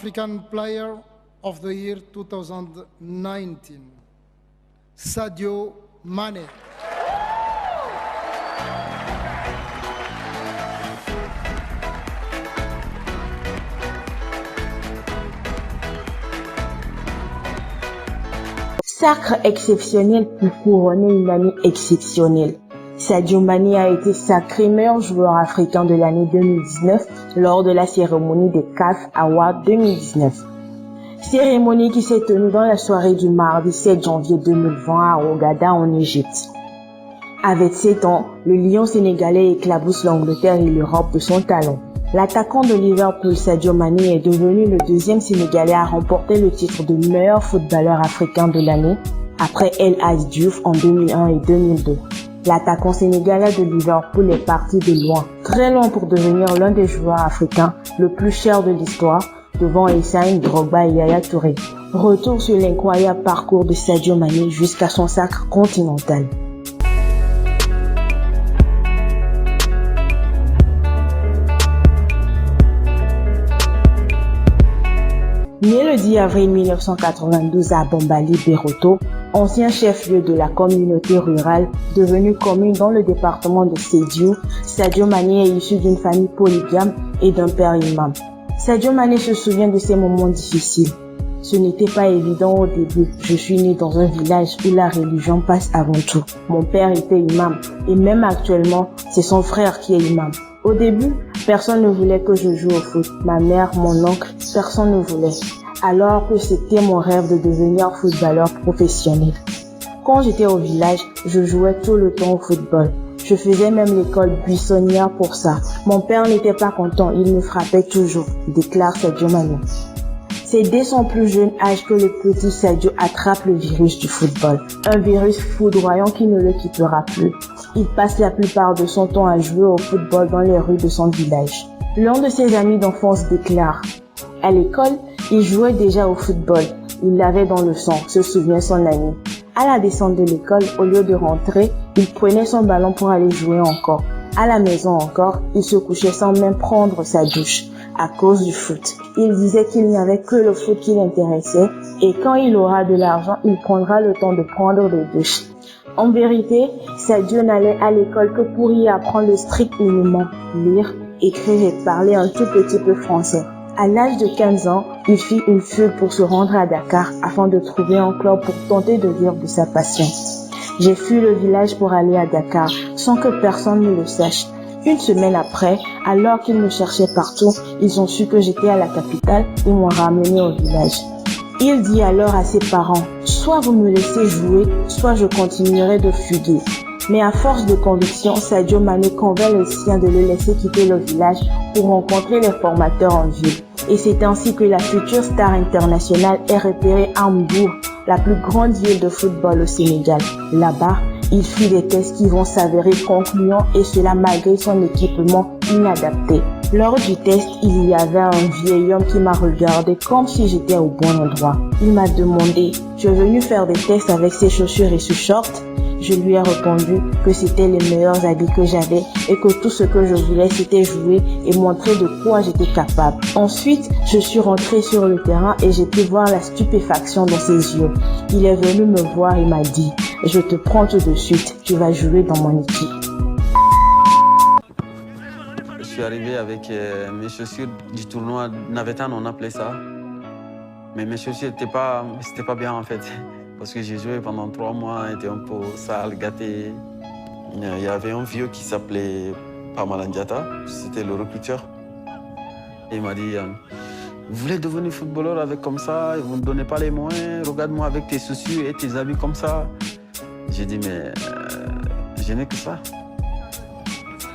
African Player of the Year 2019, Sadio Mané. Sacre exceptionnel pour couronner une année exceptionnelle. Sadio Mané a été sacré meilleur joueur africain de l'année 2019 lors de la cérémonie des CAF Awards 2019. Cérémonie qui s'est tenue dans la soirée du mardi 7 janvier 2020 à Hurghada en Égypte. Avec 7 ans, le lion sénégalais éclabousse l'Angleterre et l'Europe de son talent. L'attaquant de Liverpool, Sadio Mané, est devenu le deuxième Sénégalais à remporter le titre de meilleur footballeur africain de l'année, après El Hadji Diouf en 2001 et 2002. L'attaquant sénégalais de Liverpool est parti de loin, très loin pour devenir l'un des joueurs africains le plus cher de l'histoire, devant Hissène, Drogba et Yaya Touré. Retour sur l'incroyable parcours de Sadio Mané jusqu'à son sacre continental. Né le 10 avril 1992 à Bambali, Beroto, ancien chef-lieu de la communauté rurale devenue commune dans le département de Sédhiou, Sadio Mané est issu d'une famille polygame et d'un père imam. Sadio Mané se souvient de ces moments difficiles. Ce n'était pas évident au début. Je suis né dans un village où la religion passe avant tout. Mon père était imam et même actuellement, c'est son frère qui est imam. Au début, personne ne voulait que je joue au foot. Ma mère, mon oncle, personne ne voulait. Alors que c'était mon rêve de devenir footballeur professionnel. Quand j'étais au village, je jouais tout le temps au football. Je faisais même l'école buissonnière pour ça. Mon père n'était pas content, il me frappait toujours, déclare Sadio Mané. C'est dès son plus jeune âge que le petit Sadio attrape le virus du football. Un virus foudroyant qui ne le quittera plus. Il passe la plupart de son temps à jouer au football dans les rues de son village. L'un de ses amis d'enfance déclare: à l'école, il jouait déjà au football. Il l'avait dans le sang, se souvient son ami. À la descente de l'école, au lieu de rentrer, il prenait son ballon pour aller jouer encore. À la maison encore, il se couchait sans même prendre sa douche à cause du foot. Il disait qu'il n'y avait que le foot qui l'intéressait et quand il aura de l'argent, il prendra le temps de prendre des douches. En vérité, Sadio n'allait à l'école que pour y apprendre le strict minimum, lire, écrire et parler un tout petit peu français. À l'âge de 15 ans, il fit une fugue pour se rendre à Dakar afin de trouver un club pour tenter de vivre de sa passion. J'ai fui le village pour aller à Dakar sans que personne ne le sache. Une semaine après, alors qu'ils me cherchaient partout, ils ont su que j'étais à la capitale et m'ont ramené au village. Il dit alors à ses parents: soit vous me laissez jouer, soit je continuerai de fuguer. Mais à force de conviction, Sadio Mané convainc les siens de le laisser quitter le village pour rencontrer les formateurs en ville. Et c'est ainsi que la future star internationale est repérée à Mbour, la plus grande ville de football au Sénégal. Là-bas, il fit des tests qui vont s'avérer concluants et cela malgré son équipement inadapté. Lors du test, il y avait un vieil homme qui m'a regardé comme si j'étais au bon endroit. Il m'a demandé: tu es venu faire des tests avec ces chaussures et ce short? Je lui ai répondu que c'était les meilleurs habits que j'avais et que tout ce que je voulais c'était jouer et montrer de quoi j'étais capable. Ensuite, je suis rentré sur le terrain et j'ai pu voir la stupéfaction dans ses yeux. Il est venu me voir et m'a dit: je te prends tout de suite, tu vas jouer dans mon équipe. Je suis arrivé avec mes chaussures du tournoi Navetan, on appelait ça. Mais mes chaussures c'était pas bien en fait. Parce que j'ai joué pendant 3 mois, était un peu sale, gâté. Il y avait un vieux qui s'appelait Pamalandiata, c'était le recruteur. Et il m'a dit: vous voulez devenir footballeur avec comme ça, vous ne donnez pas les moyens, regarde-moi avec tes chaussures et tes habits comme ça. J'ai dit: mais je n'ai que ça.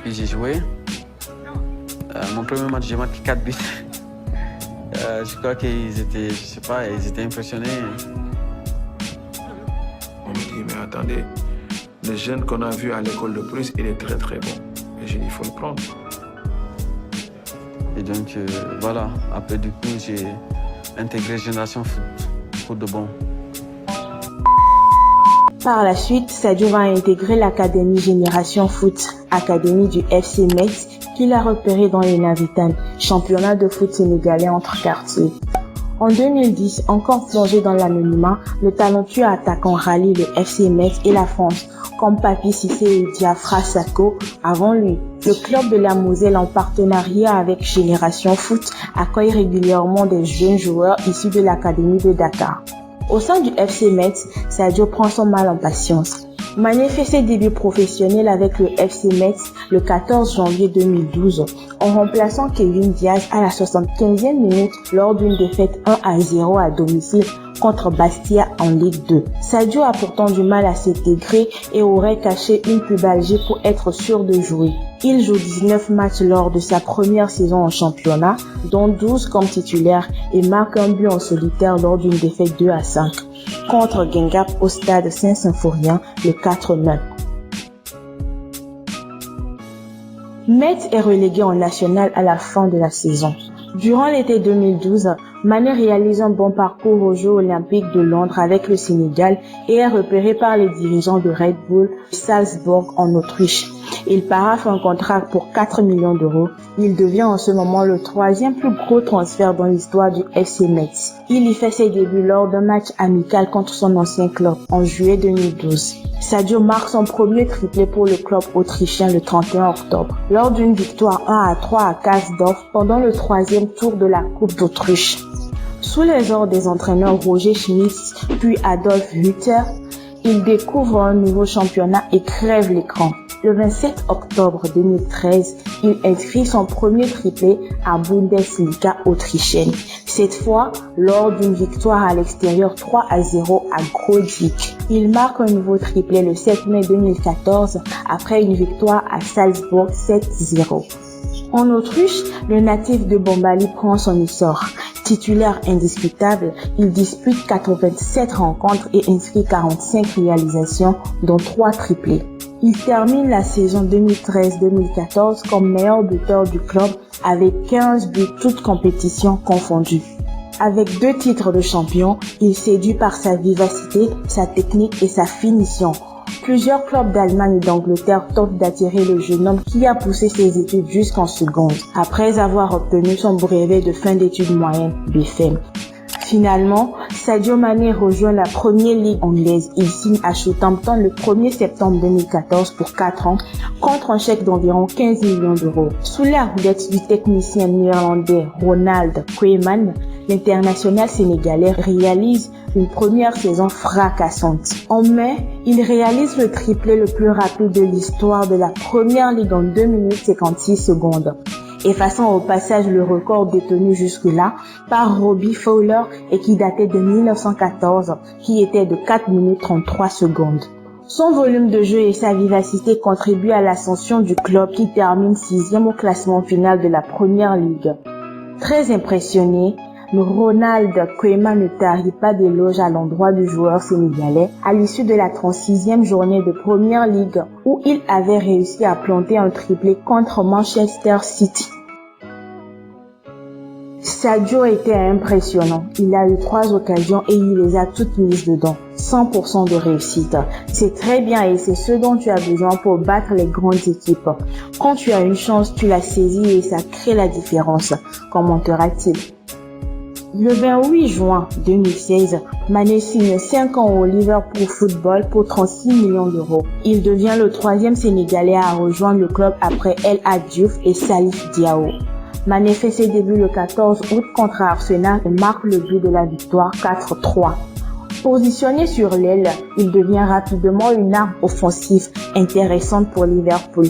Puis j'ai joué. Mon premier match, j'ai marqué 4 buts. Je crois qu'ils étaient, ils étaient impressionnés. On me dit: mais attendez, le jeune qu'on a vu à l'école de police, il est très très bon. Et j'ai dit: il faut le prendre. Et donc voilà, après du coup j'ai intégré Génération Foot de bon. Par la suite, Sadio va intégrer l'académie Génération Foot, académie du FC Metz, qu'il a repéré dans les Navetan, championnat de foot sénégalais entre quartiers. En 2010, encore plongé dans l'anonymat, le talentueux attaquant rallie le FC Metz et la France, comme Papi Cissé et Diafra Sakho avant lui. Le club de la Moselle, en partenariat avec Génération Foot, accueille régulièrement des jeunes joueurs issus de l'Académie de Dakar. Au sein du FC Metz, Sadio prend son mal en patience. Mané fait ses débuts professionnels avec le FC Metz le 14 janvier 2012 en remplaçant Kevin Diaz à la 75e minute lors d'une défaite 1-0 à domicile contre Bastia en Ligue 2. Sadio a pourtant du mal à s'intégrer et aurait caché une pubalgie pour être sûr de jouer. Il joue 19 matchs lors de sa première saison en championnat, dont 12 comme titulaire, et marque un but en solitaire lors d'une défaite 2-5 contre Guingamp au stade Saint-Symphorien le 4 mai. Metz est relégué en national à la fin de la saison. Durant l'été 2012, Mané réalise un bon parcours aux Jeux Olympiques de Londres avec le Sénégal et est repéré par les dirigeants de Red Bull Salzbourg en Autriche. Il paraphe un contrat pour 4 millions d'euros. Il devient en ce moment le troisième plus gros transfert dans l'histoire du FC Metz. Il y fait ses débuts lors d'un match amical contre son ancien club en juillet 2012. Sadio marque son premier triplé pour le club autrichien le 31 octobre, lors d'une victoire 1-3 à Kasdorf pendant le troisième tour de la Coupe d'Autriche. Sous les ordres des entraîneurs Roger Schmitz puis Adolf Hütter, il découvre un nouveau championnat et crève l'écran. Le 27 octobre 2013, il inscrit son premier triplé à Bundesliga autrichienne. Cette fois, lors d'une victoire à l'extérieur 3-0 à Grodzic. Il marque un nouveau triplé le 7 mai 2014 après une victoire à Salzbourg 7-0. En Autriche, le natif de Bombali prend son essor. Titulaire indiscutable, il dispute 87 rencontres et inscrit 45 réalisations, dont 3 triplés. Il termine la saison 2013-2014 comme meilleur buteur du club avec 15 buts toutes compétitions confondues. Avec 2 titres de champion, il séduit par sa vivacité, sa technique et sa finition. Plusieurs clubs d'Allemagne et d'Angleterre tentent d'attirer le jeune homme qui a poussé ses études jusqu'en seconde, après avoir obtenu son brevet de fin d'études moyennes BFM. Finalement, Sadio Mané rejoint la Première Ligue anglaise. Il signe à Southampton le 1er septembre 2014 pour 4 ans contre un chèque d'environ 15 millions d'euros. Sous la houlette du technicien néerlandais Ronald Koeman, l'international sénégalais réalise une première saison fracassante. En mai, il réalise le triplé le plus rapide de l'histoire de la Première Ligue en 2 minutes 56 secondes. Effaçant au passage le record détenu jusque-là par Robbie Fowler et qui datait de 1914, qui était de 4 minutes 33 secondes. Son volume de jeu et sa vivacité contribuent à l'ascension du club qui termine 6e au classement final de la Première Ligue. Très impressionné, Ronald Koeman ne tarit pas d'éloges à l'endroit du joueur sénégalais à l'issue de la 36e journée de Première Ligue où il avait réussi à planter un triplé contre Manchester City. Sadio était impressionnant. Il a eu 3 occasions et il les a toutes mises dedans. 100% de réussite. C'est très bien et c'est ce dont tu as besoin pour battre les grandes équipes. Quand tu as une chance, tu la saisis et ça crée la différence, commentera-t-il. Le 28 juin 2016, Mané signe 5 ans au Liverpool Football pour 36 millions d'euros. Il devient le 3e Sénégalais à rejoindre le club après El Hadji Diouf et Salif Diao. Mané fait ses débuts le 14 août contre Arsenal et marque le but de la victoire 4-3. Positionné sur l'aile, il devient rapidement une arme offensive intéressante pour Liverpool.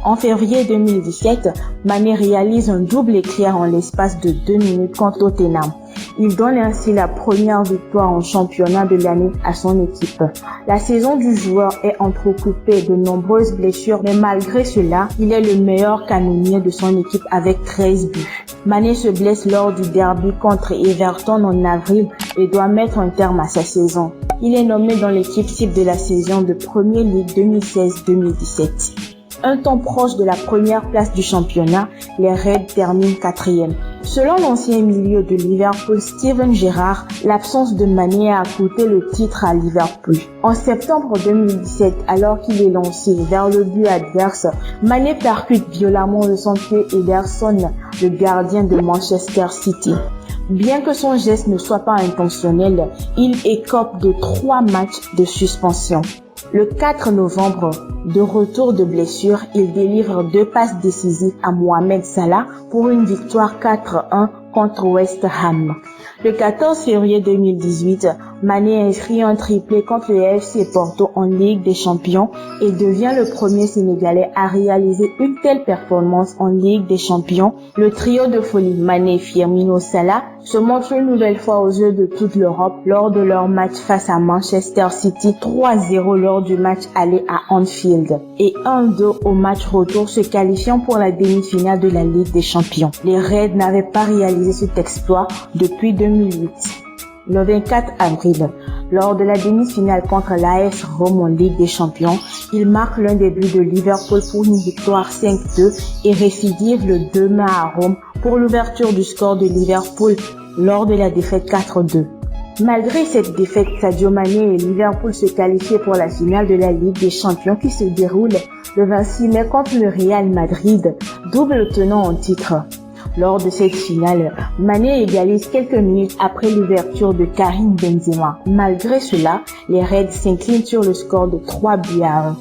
En février 2017, Mané réalise un double éclair en l'espace de 2 minutes contre Tottenham. Il donne ainsi la première victoire en championnat de l'année à son équipe. La saison du joueur est entrecoupée de nombreuses blessures, mais malgré cela, il est le meilleur canonnier de son équipe avec 13 buts. Mané se blesse lors du derby contre Everton en avril et doit mettre un terme à sa saison. Il est nommé dans l'équipe type de la saison de Premier League 2016-2017. Un temps proche de la première place du championnat, les Reds terminent 4e. Selon l'ancien milieu de Liverpool Steven Gerrard, l'absence de Mané a coûté le titre à Liverpool. En septembre 2017, alors qu'il est lancé vers le but adverse, Mané percute violemment de son pied Ederson, le gardien de Manchester City. Bien que son geste ne soit pas intentionnel, il écope de 3 matchs de suspension. Le 4 novembre, de retour de blessure, il délivre 2 passes décisives à Mohamed Salah pour une victoire 4-1 contre West Ham. Le 14 février 2018, Mané inscrit un triplé contre le FC Porto en Ligue des Champions et devient le premier Sénégalais à réaliser une telle performance en Ligue des Champions. Le trio de folie Mané, Firmino, Salah se montre une nouvelle fois aux yeux de toute l'Europe lors de leur match face à Manchester City, 3-0 lors du match aller à Anfield et 1-2 au match retour se qualifiant pour la demi-finale de la Ligue des Champions. Les Reds n'avaient pas réalisé cet exploit depuis 2008. Le 24 avril, lors de la demi-finale contre l'AS Rome en Ligue des Champions, il marque l'un des buts de Liverpool pour une victoire 5-2 et récidive le 2 mai à Rome pour l'ouverture du score de Liverpool lors de la défaite 4-2. Malgré cette défaite, Sadio Mané et Liverpool se qualifient pour la finale de la Ligue des Champions qui se déroule le 26 mai contre le Real Madrid, double tenant en titre. Lors de cette finale, Mané égalise quelques minutes après l'ouverture de Karim Benzema. Malgré cela, les Reds s'inclinent sur le score de 3-1.